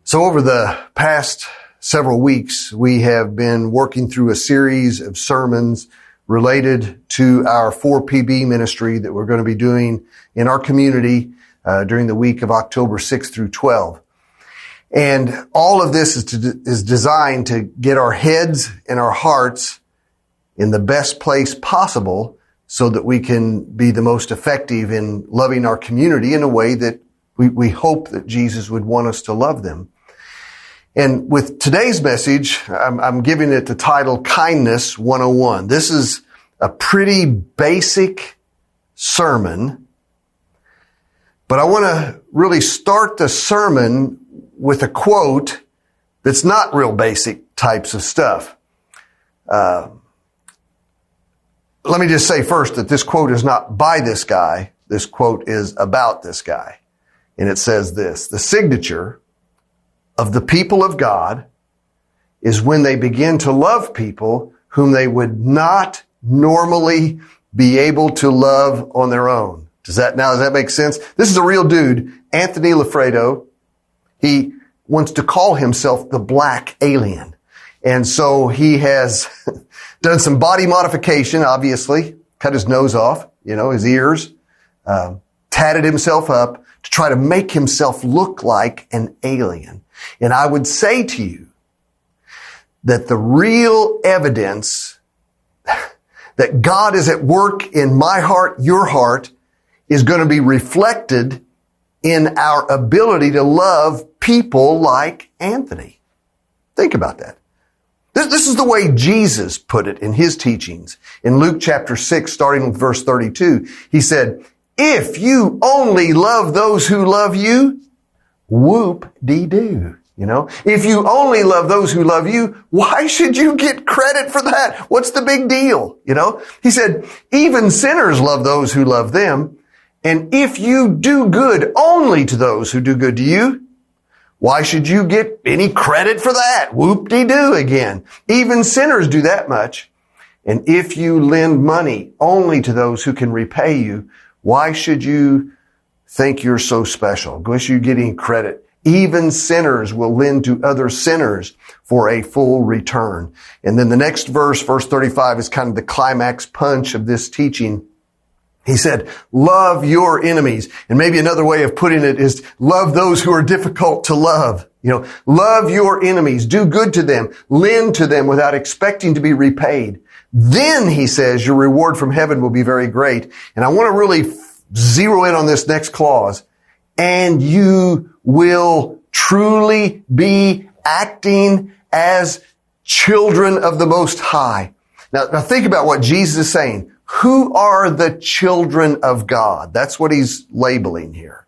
So over the past several weeks, we have been working through a series of sermons related to our 4PB ministry that we're going to be doing in our community during the week of October 6th through 12th. And all of this is designed to get our heads and our hearts in the best place possible so that we can be the most effective in loving our community in a way that we hope that Jesus would want us to love them. And with today's message, I'm giving it the title Kindness 101. This is a pretty basic sermon, but I want to really start the sermon with a quote that's not real basic types of stuff. Let me just say first that this quote is not by this guy. This quote is about this guy. And it says this: the signature of the people of God is when they begin to love people whom they would not normally be able to love on their own. Does that make sense? This is a real dude, Anthony Lafredo. He wants to call himself the black alien. And so he has done some body modification, obviously, cut his nose off, his ears, tatted himself up to try to make himself look like an alien. And I would say to you that the real evidence that God is at work in my heart, your heart, is going to be reflected in our ability to love people like Anthony. Think about that. This is the way Jesus put it in his teachings. In Luke chapter 6, starting with verse 32, he said, "If you only love those who love you, whoop-dee-doo." If you only love those who love you, why should you get credit for that? What's the big deal? He said, even sinners love those who love them. And if you do good only to those who do good to you, why should you get any credit for that? Whoop-dee-doo again. Even sinners do that much. And if you lend money only to those who can repay you, why should you think you're so special? Why should you get any credit? Even sinners will lend to other sinners for a full return. And then the next verse, verse 35, is kind of the climax punch of this teaching. He said, love your enemies. And maybe another way of putting it is love those who are difficult to love. Love your enemies. Do good to them. Lend to them without expecting to be repaid. Then, he says, your reward from heaven will be very great. And I want to really zero in on this next clause. And you will truly be acting as children of the Most High. Now think about what Jesus is saying. Who are the children of God? That's what he's labeling here.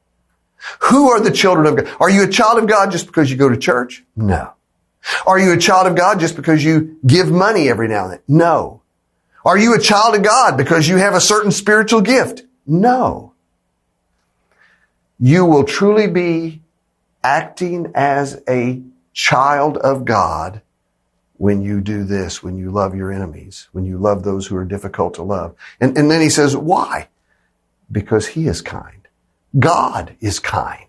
Who are the children of God? Are you a child of God just because you go to church? No. Are you a child of God just because you give money every now and then? No. Are you a child of God because you have a certain spiritual gift? No. You will truly be acting as a child of God when you do this, when you love your enemies, when you love those who are difficult to love. And then he says, why? Because he is kind. God is kind.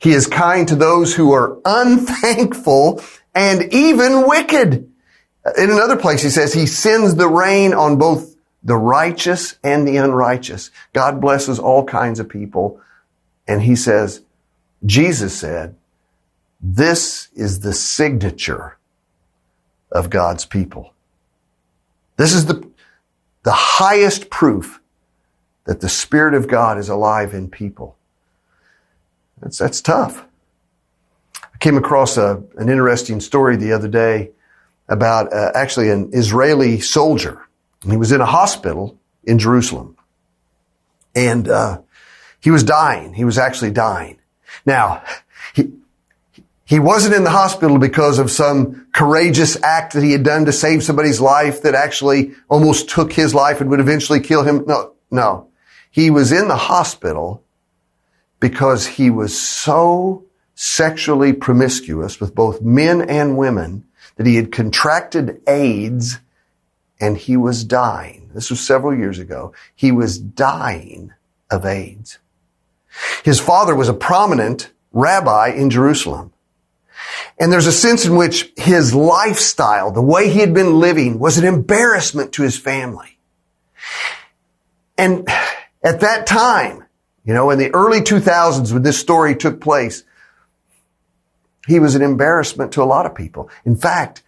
He is kind to those who are unthankful and even wicked. In another place, he says he sends the rain on both the righteous and the unrighteous. God blesses all kinds of people. And he says, Jesus said, this is the signature of God's people. This is the highest proof that the Spirit of God is alive in people. That's tough. I came across an interesting story the other day about actually an Israeli soldier. And he was in a hospital in Jerusalem. And he was dying. He was actually dying. Now, he wasn't in the hospital because of some courageous act that he had done to save somebody's life that actually almost took his life and would eventually kill him. No. He was in the hospital because he was so sexually promiscuous with both men and women that he had contracted AIDS and he was dying. This was several years ago. He was dying of AIDS. His father was a prominent rabbi in Jerusalem. And there's a sense in which his lifestyle, the way he had been living, was an embarrassment to his family. And at that time, in the early 2000s when this story took place, he was an embarrassment to a lot of people. In fact,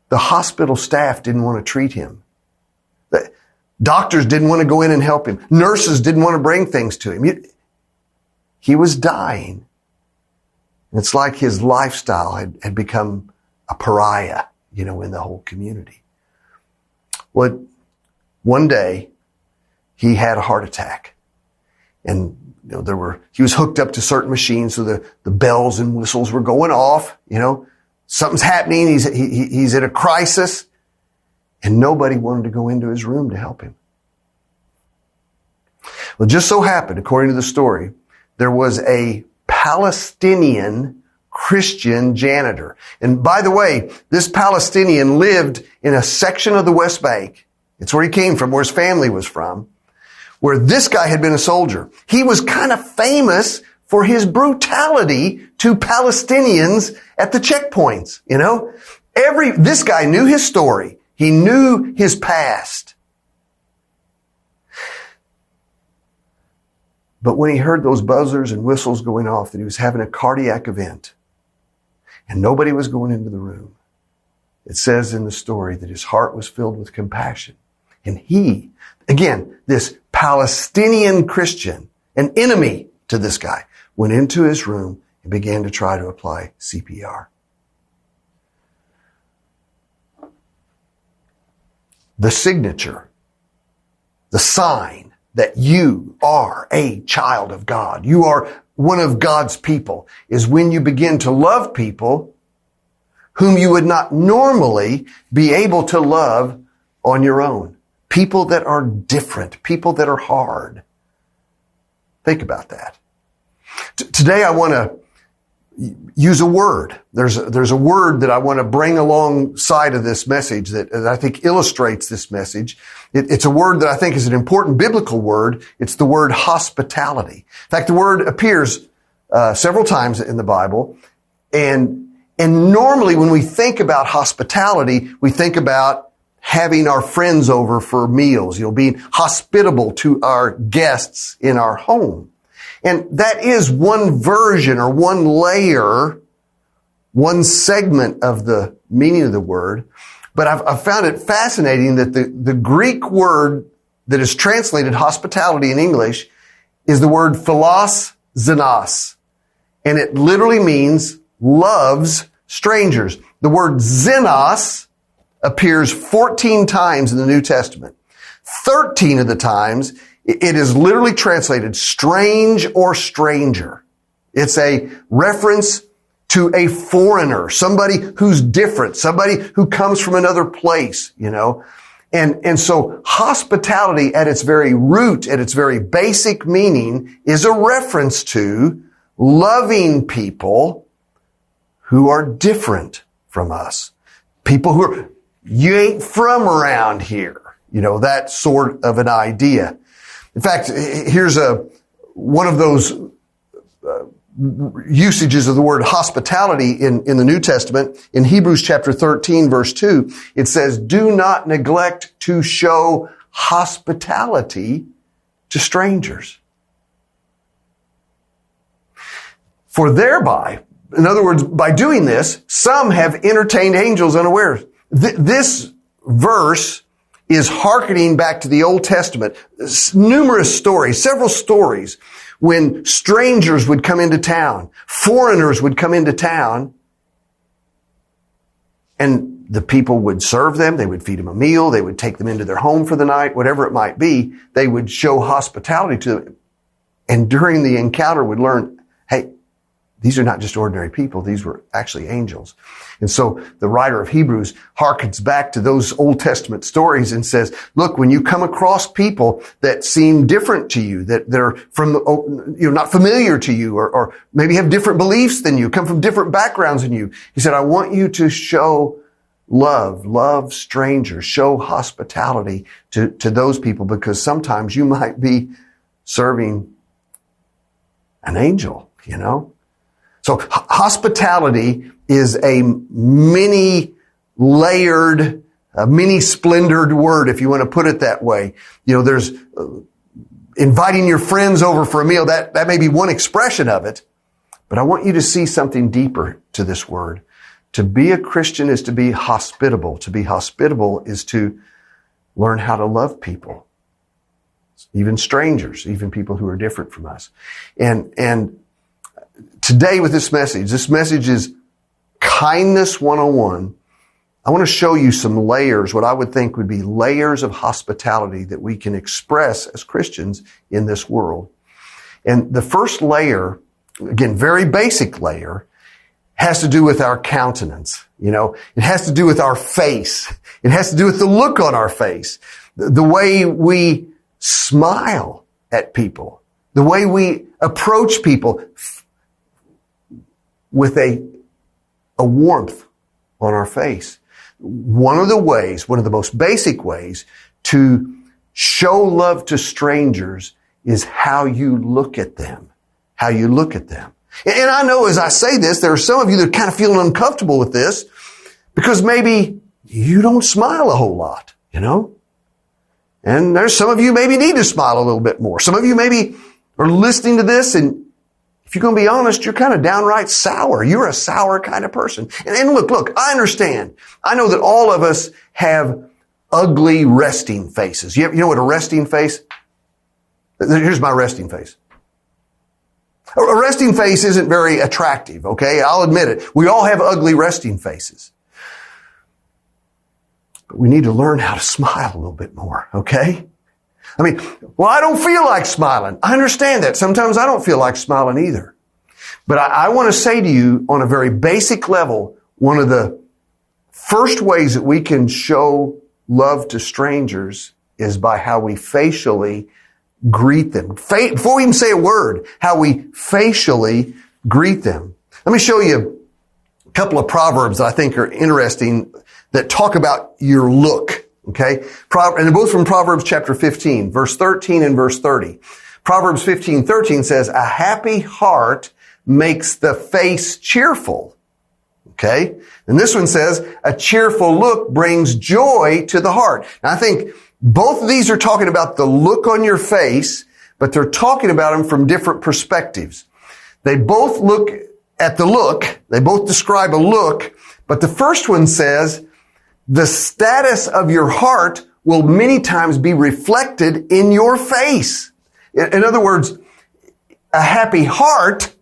the hospital staff didn't want to treat him. The doctors didn't want to go in and help him. Nurses didn't want to bring things to him. He was dying. It's like his lifestyle had become a pariah, in the whole community. Well, one day he had a heart attack, and he was hooked up to certain machines, so the bells and whistles were going off. Something's happening. He's at a crisis, and nobody wanted to go into his room to help him. Well, it just so happened, according to the story, there was a Palestinian Christian janitor. And by the way, this Palestinian lived in a section of the West Bank. It's where he came from, where his family was from, where this guy had been a soldier. He was kind of famous for his brutality to Palestinians at the checkpoints, This guy knew his story. He knew his past. But when he heard those buzzers and whistles going off, that he was having a cardiac event and nobody was going into the room, it says in the story that his heart was filled with compassion. And he, again, this Palestinian Christian, an enemy to this guy, went into his room and began to try to apply CPR. The signature, the sign that you are a child of God, you are one of God's people, is when you begin to love people whom you would not normally be able to love on your own. People that are different, people that are hard. Think about that. Today I want to use a word. There's a word that I want to bring alongside of this message that I think illustrates this message. It's a word that I think is an important biblical word. It's the word hospitality. In fact, the word appears several times in the Bible. And normally when we think about hospitality, we think about having our friends over for meals, being hospitable to our guests in our home. And that is one version or one layer, one segment of the meaning of the word. But I've found it fascinating that the Greek word that is translated hospitality in English is the word philos. And it literally means loves strangers. The word xenos appears 14 times in the New Testament. 13 of the times it is literally translated strange or stranger. It's a reference to a foreigner, somebody who's different, somebody who comes from another place, And so hospitality at its very root, at its very basic meaning, is a reference to loving people who are different from us. People who you ain't from around here, that sort of an idea. In fact, here's one of those usages of the word hospitality in the New Testament. In Hebrews chapter 13, verse 2, it says, "Do not neglect to show hospitality to strangers. For thereby," in other words, by doing this, "some have entertained angels unawares." This verse is hearkening back to the Old Testament. Numerous stories, several stories, when strangers would come into town, foreigners would come into town, and the people would serve them, they would feed them a meal, they would take them into their home for the night, whatever it might be. They would show hospitality to them. And during the encounter would learn, hey, these are not just ordinary people, these were actually angels. And so the writer of Hebrews harkens back to those Old Testament stories and says, look, when you come across people that seem different to you, that they're from, not familiar to you, or maybe have different beliefs than you, come from different backgrounds than you, he said, I want you to show love strangers, show hospitality to those people, because sometimes you might be serving an angel, So So hospitality is a many-layered, many-splendored word, if you want to put it that way. You know, there's inviting your friends over for a meal. That may be one expression of it. But I want you to see something deeper to this word. To be a Christian is to be hospitable. To be hospitable is to learn how to love people, even strangers, even people who are different from us. And today with this message is kindness 101. I want to show you some layers, what I would think would be layers of hospitality that we can express as Christians in this world. And the first layer, again, very basic layer, has to do with our countenance. You know, it has to do with our face. It has to do with the look on our face, the way we smile at people, the way we approach people with a warmth on our face. One of the most basic ways to show love to strangers is how you look at them. How you look at them. And I know as I say this, there are some of you that are kind of feeling uncomfortable with this because maybe you don't smile a whole lot, you know? And there's some of you maybe need to smile a little bit more. Some of you maybe are listening to this and if you're going to be honest, you're kind of downright sour. You're a sour kind of person. And look, I understand. I know that all of us have ugly resting faces. You know what a resting face? Here's my resting face. A resting face isn't very attractive, okay? I'll admit it. We all have ugly resting faces. But we need to learn how to smile a little bit more, okay? I mean, well, I don't feel like smiling. I understand that. Sometimes I don't feel like smiling either. But I want to say to you on a very basic level, one of the first ways that we can show love to strangers is by how we facially greet them. Before we even say a word, how we facially greet them. Let me show you a couple of proverbs that I think are interesting that talk about your look. Okay? And they're both from Proverbs chapter 15, verse 13 and verse 30. Proverbs 15:13 says, a happy heart makes the face cheerful. Okay? And this one says, a cheerful look brings joy to the heart. Now I think both of these are talking about the look on your face, but they're talking about them from different perspectives. They both look at the look. They both describe a look, but the first one says, the status of your heart will many times be reflected in your face. In other words, a happy heart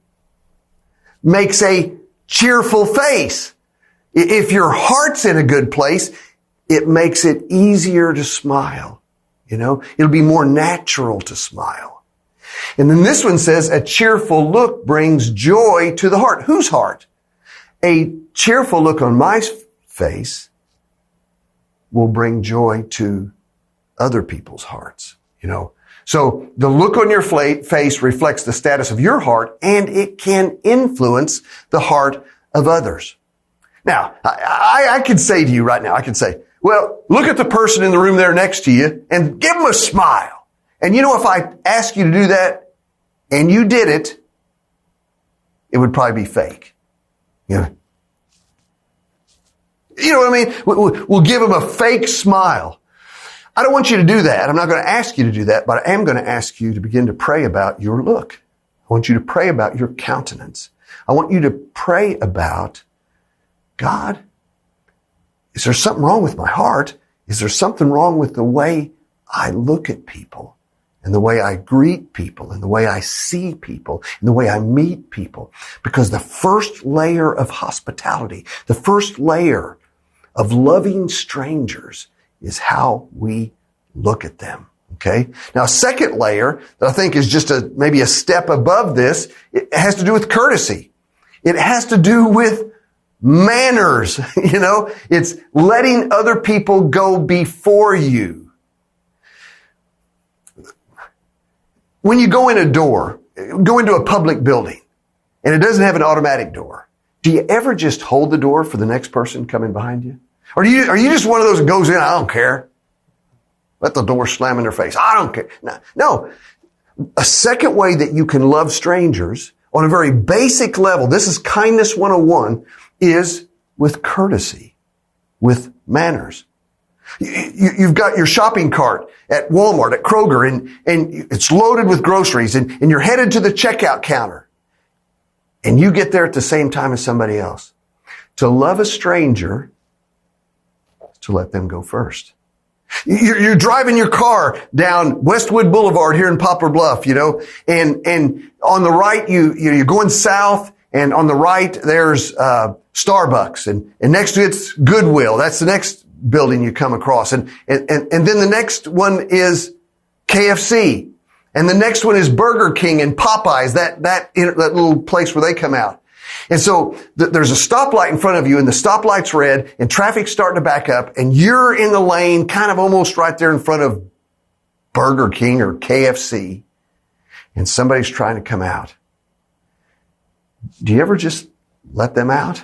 makes a cheerful face. If your heart's in a good place, it makes it easier to smile. You know, it'll be more natural to smile. And then this one says, a cheerful look brings joy to the heart. Whose heart? A cheerful look on my face will bring joy to other people's hearts, you know. So the look on your face reflects the status of your heart, and it can influence the heart of others. Now, I could say to you right now, I could say, well, look at the person in the room there next to you and give them a smile. And you know, if I ask you to do that and you did it, it would probably be fake. You know what I mean? We'll give them a fake smile. I don't want you to do that. I'm not going to ask you to do that, but I am going to ask you to begin to pray about your look. I want you to pray about your countenance. I want you to pray about, God, is there something wrong with my heart? Is there something wrong with the way I look at people and the way I greet people and the way I see people and the way I meet people? Because the first layer of hospitality, the first layer of loving strangers is how we look at them. Okay. Now, a second layer that I think is just maybe a step above this, it has to do with courtesy. It has to do with manners. You know, it's letting other people go before you. When you go into a public building and it doesn't have an automatic door, do you ever just hold the door for the next person coming behind you? Or are you just one of those that goes in, I don't care. Let the door slam in their face. I don't care. No. A second way that you can love strangers on a very basic level, this is kindness 101, is with courtesy, with manners. You've got your shopping cart at Walmart, at Kroger, and it's loaded with groceries, and you're headed to the checkout counter. And you get there at the same time as somebody else. To love a stranger is to let them go first. You're driving your car down Westwood Boulevard here in Poplar, Bluff, and on the right, you're going south, and on the right, there's Starbucks, and next to it's Goodwill. That's the next building you come across. And then the next one is KFC. And the next one is Burger King and Popeyes, that little place where they come out. And so there's a stoplight in front of you, and the stoplight's red, and traffic's starting to back up, and you're in the lane kind of almost right there in front of Burger King or KFC, and somebody's trying to come out. Do you ever just let them out?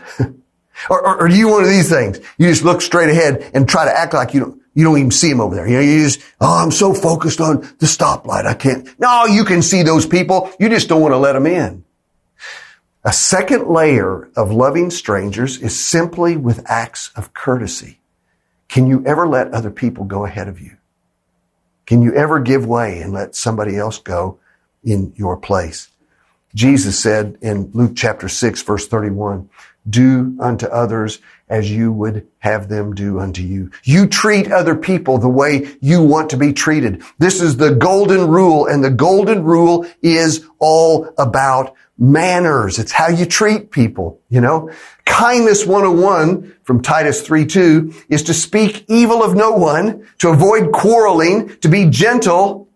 or do you one of these things? You just look straight ahead and try to act like you don't even see them over there. You just, I'm so focused on the stoplight. I can't. No, you can see those people. You just don't want to let them in. A second layer of loving strangers is simply with acts of courtesy. Can you ever let other people go ahead of you? Can you ever give way and let somebody else go in your place? Jesus said in Luke chapter 6, verse 31, do unto others as you would have them do unto you. You treat other people the way you want to be treated. This is the golden rule, and the golden rule is all about manners. It's how you treat people, Kindness 101 from Titus 3:2 is to speak evil of no one, to avoid quarreling, to be gentle,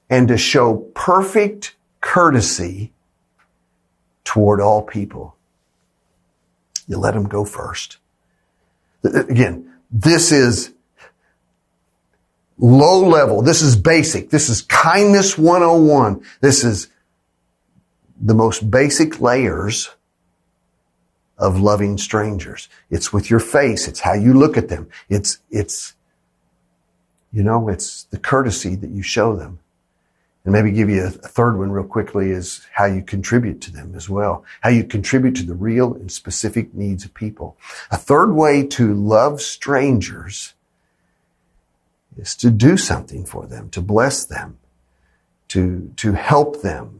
and to show perfect courtesy toward all people. You let them go first. Again, this is low level. This is basic. This is kindness 101. This is the most basic layers of loving strangers. It's with your face. It's how you look at them. It's the courtesy that you show them. And maybe give you a third one real quickly is how you contribute to them as well. How you contribute to the real and specific needs of people. A third way to love strangers is to do something for them, to bless them, to help them,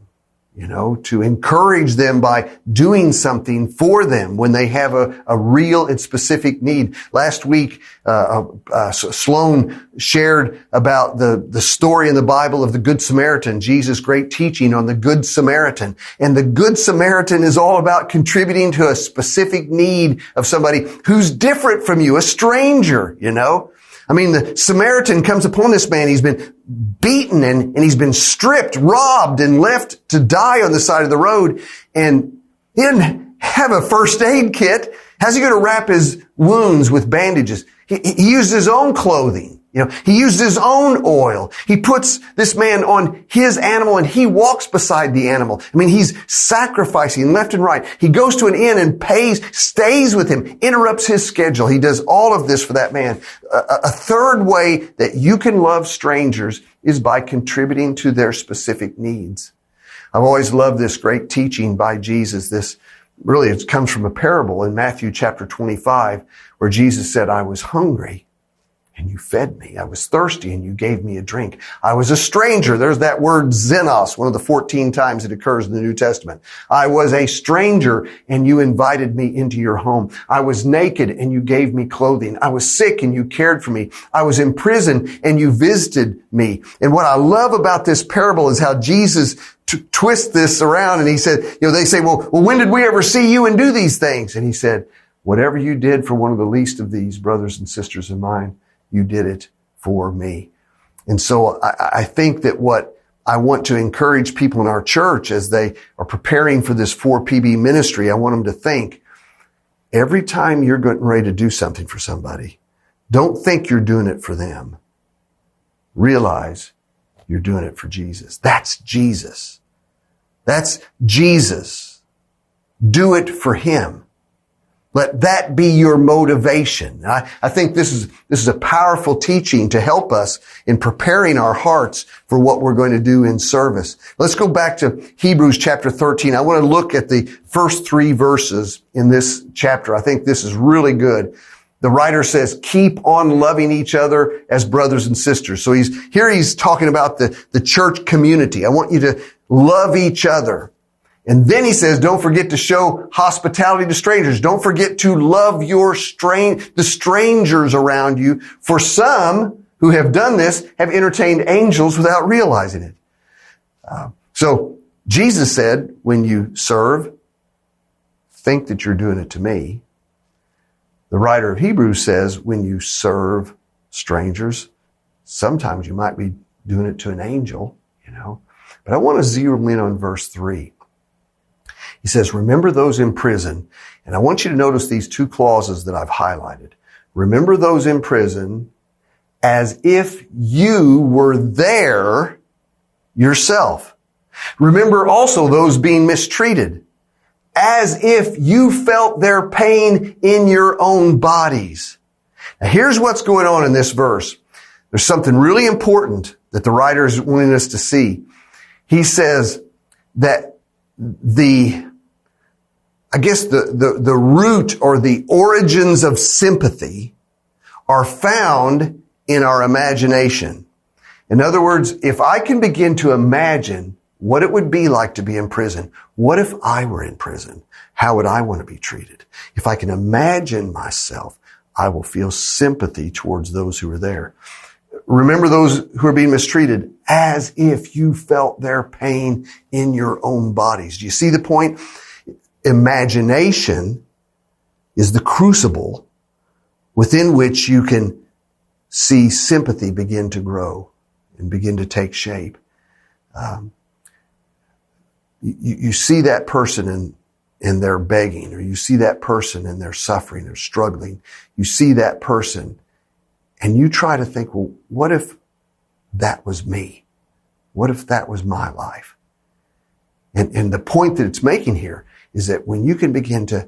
to encourage them by doing something for them when they have a real and specific need. Last week, Sloan shared about the story in the Bible of the Good Samaritan, Jesus' great teaching on the Good Samaritan. And the Good Samaritan is all about contributing to a specific need of somebody who's different from you, a stranger, the Samaritan comes upon this man. He's been beaten and he's been stripped, robbed, and left to die on the side of the road. And he didn't have a first aid kit. How's he going to wrap his wounds with bandages? He used his own clothing. He used his own oil. He puts this man on his animal and he walks beside the animal. He's sacrificing left and right. He goes to an inn and stays with him, interrupts his schedule. He does all of this for that man. A third way that you can love strangers is by contributing to their specific needs. I've always loved this great teaching by Jesus. It comes from a parable in Matthew chapter 25, where Jesus said, I was hungry and you fed me. I was thirsty and you gave me a drink. I was a stranger. There's that word xenos, one of the 14 times it occurs in the New Testament. I was a stranger and you invited me into your home. I was naked and you gave me clothing. I was sick and you cared for me. I was in prison and you visited me. And what I love about this parable is how Jesus twist this around, and he said, they say, well, when did we ever see you and do these things? And he said, whatever you did for one of the least of these brothers and sisters of mine, you did it for me. And so I think that what I want to encourage people in our church as they are preparing for this 4PB ministry, I want them to think, every time you're getting ready to do something for somebody, don't think you're doing it for them. Realize you're doing it for Jesus. That's Jesus. That's Jesus. Do it for him. Let that be your motivation. I think this is a powerful teaching to help us in preparing our hearts for what we're going to do in service. Let's go back to Hebrews chapter 13. I want to look at the first 3 verses in this chapter. I think this is really good. The writer says, keep on loving each other as brothers and sisters. So he's talking about the church community. I want you to love each other. And then he says, don't forget to show hospitality to strangers. Don't forget to love the strangers around you. For some who have done this have entertained angels without realizing it. So Jesus said, when you serve, think that you're doing it to me. The writer of Hebrews says, when you serve strangers, sometimes you might be doing it to an angel, But I want to zero in on verse 3. He says, remember those in prison. And I want you to notice these 2 clauses that I've highlighted. Remember those in prison as if you were there yourself. Remember also those being mistreated as if you felt their pain in your own bodies. Now here's what's going on in this verse. There's something really important that the writer is wanting us to see. He says that the root or the origins of sympathy are found in our imagination. In other words, if I can begin to imagine what it would be like to be in prison, what if I were in prison? How would I want to be treated? If I can imagine myself, I will feel sympathy towards those who are there. Remember those who are being mistreated as if you felt their pain in your own bodies. Do you see the point? Imagination is the crucible within which you can see sympathy begin to grow and begin to take shape. You see that person and they're begging, or you see that person and they're suffering or struggling. You see that person and you try to think, well, what if that was me? What if that was my life? And the point that it's making here is that when you can begin to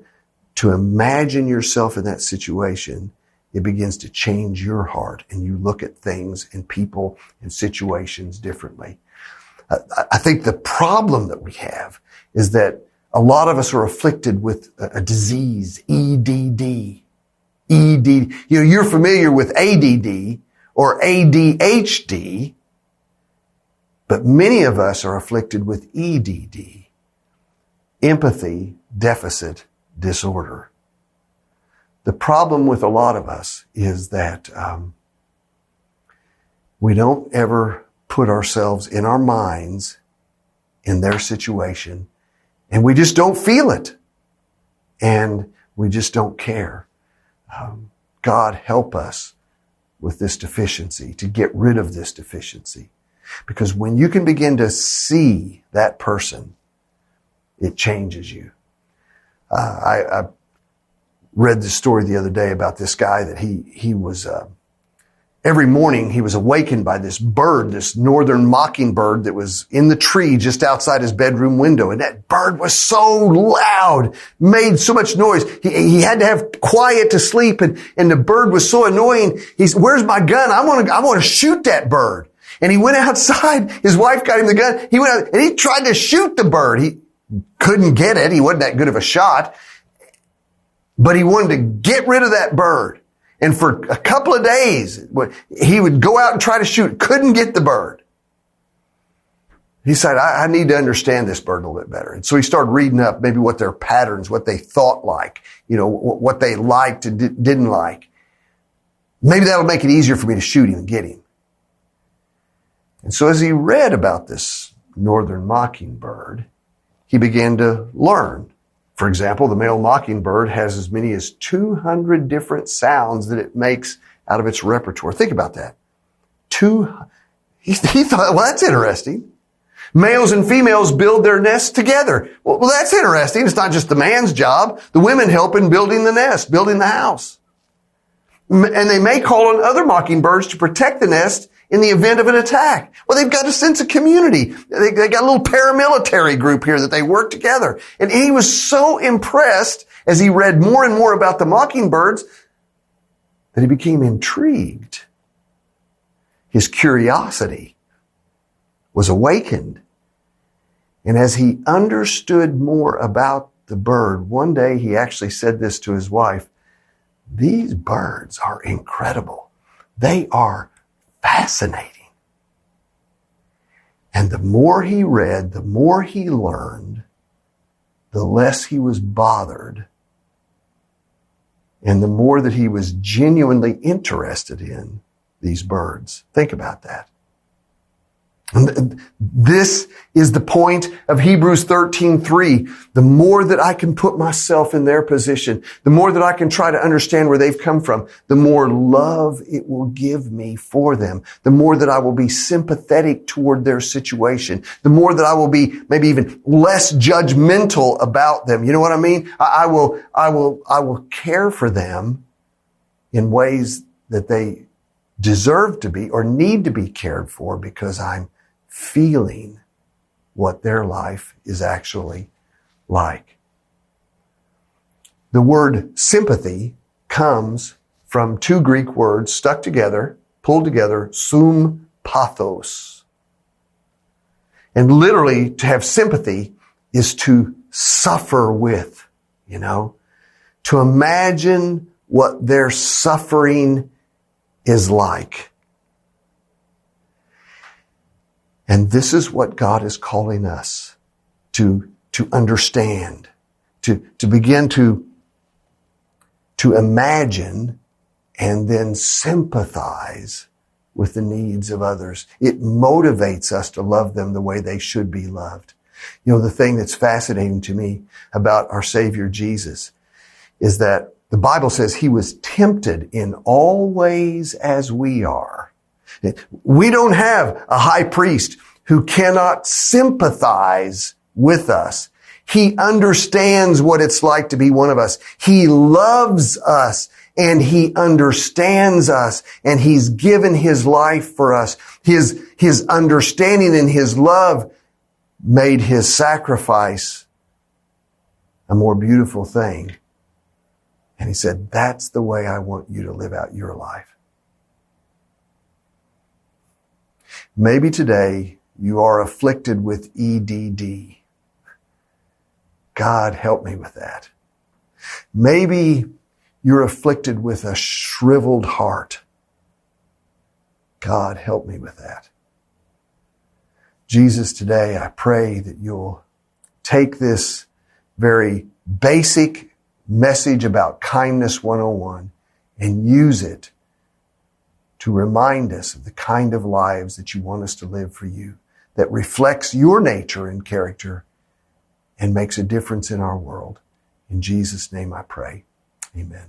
imagine yourself in that situation, it begins to change your heart and you look at things and people and situations differently. I think the problem that we have is that a lot of us are afflicted with a disease, EDD. You're familiar with ADD or ADHD, but many of us are afflicted with EDD, empathy deficit disorder. The problem with a lot of us is that we don't ever put ourselves in our minds in their situation, and we just don't feel it, and we just don't care. God help us with this deficiency, to get rid of this deficiency. Because when you can begin to see that person, it changes you. I read this story the other day about this guy that he was, every morning he was awakened by this bird, this northern mockingbird that was in the tree just outside his bedroom window. And that bird was so loud, made so much noise. He had to have quiet to sleep. And the bird was so annoying. He's, where's my gun? I want to shoot that bird. And he went outside. His wife got him the gun. He went out and he tried to shoot the bird. He couldn't get it. He wasn't that good of a shot, but he wanted to get rid of that bird. And for a couple of days, he would go out and try to shoot, couldn't get the bird. He said, I need to understand this bird a little bit better. And so he started reading up maybe what their patterns, what they thought like, what they liked and didn't like. Maybe that'll make it easier for me to shoot him and get him. And so as he read about this northern mockingbird, he began to learn. For example, the male mockingbird has as many as 200 different sounds that it makes out of its repertoire. Think about that. He thought, well, that's interesting. Males and females build their nests together. Well, that's interesting. It's not just the man's job. The women help in building the nest, building the house. And they may call on other mockingbirds to protect the nest in the event of an attack. Well, they've got a sense of community. They got a little paramilitary group here that they work together. And he was so impressed as he read more and more about the mockingbirds, that he became intrigued. His curiosity was awakened. And as he understood more about the bird, one day he actually said this to his wife, "These birds are incredible. They are fascinating." And the more he read, the more he learned, the less he was bothered, and the more that he was genuinely interested in these birds. Think about that. And this is the point of Hebrews 13:3. The more that I can put myself in their position, the more that I can try to understand where they've come from, the more love it will give me for them. The more that I will be sympathetic toward their situation. The more that I will be maybe even less judgmental about them. You know what I mean? I will care for them in ways that they deserve to be or need to be cared for, because I'm feeling what their life is actually like. The word sympathy comes from two Greek words stuck together, pulled together, sum pathos. And literally, to have sympathy is to suffer with, to imagine what their suffering is like. And this is what God is calling us to understand, to begin to imagine and then sympathize with the needs of others. It motivates us to love them the way they should be loved. The thing that's fascinating to me about our Savior Jesus is that the Bible says he was tempted in all ways as we are. We don't have a high priest who cannot sympathize with us. He understands what it's like to be one of us. He loves us and he understands us, and he's given his life for us. His understanding and his love made his sacrifice a more beautiful thing. And he said, that's the way I want you to live out your life. Maybe today you are afflicted with EDD. God, help me with that. Maybe you're afflicted with a shriveled heart. God, help me with that. Jesus, today I pray that you'll take this very basic message about kindness 101 and use it to remind us of the kind of lives that you want us to live for you, that reflects your nature and character and makes a difference in our world. In Jesus' name I pray. Amen.